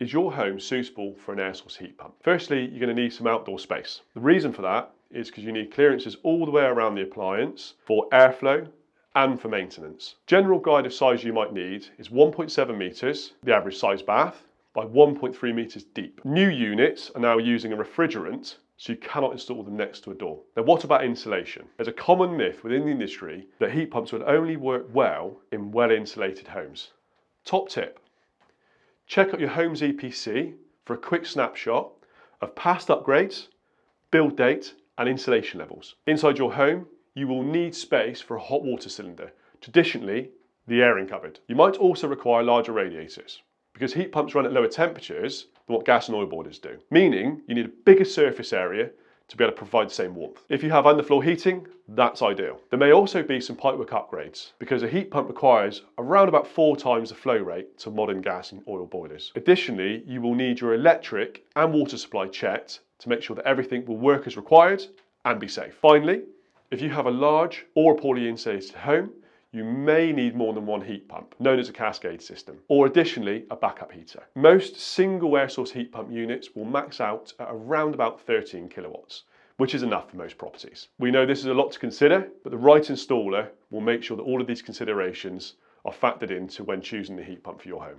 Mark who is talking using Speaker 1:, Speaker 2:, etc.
Speaker 1: Is your home suitable for an air source heat pump? Firstly, you're going to need some outdoor space. The reason for that is because you need clearances all the way around the appliance for airflow and for maintenance. General guide of size you might need is 1.7 metres, the average size bath, by 1.3 metres deep. New units are now using a refrigerant, so you cannot install them next to a door. Now, what about insulation? There's a common myth within the industry that heat pumps would only work well in well-insulated homes. Top tip: check out your home's EPC for a quick snapshot of past upgrades, build date and insulation levels. Inside your home, you will need space for a hot water cylinder, traditionally the airing cupboard. You might also require larger radiators, because heat pumps run at lower temperatures than what gas and oil boilers do, meaning you need a bigger surface area to be able to provide the same warmth. If you have underfloor heating, that's ideal. There may also be some pipework upgrades, because a heat pump requires around about 4 times the flow rate to modern gas and oil boilers. Additionally, you will need your electric and water supply checked to make sure that everything will work as required and be safe. Finally, if you have a large or a poorly insulated home, you may need more than one heat pump, known as a cascade system, or additionally a backup heater. Most single air source heat pump units will max out at around about 13 kilowatts, which is enough for most properties. We know this is a lot to consider, but the right installer will make sure that all of these considerations are factored into when choosing the heat pump for your home.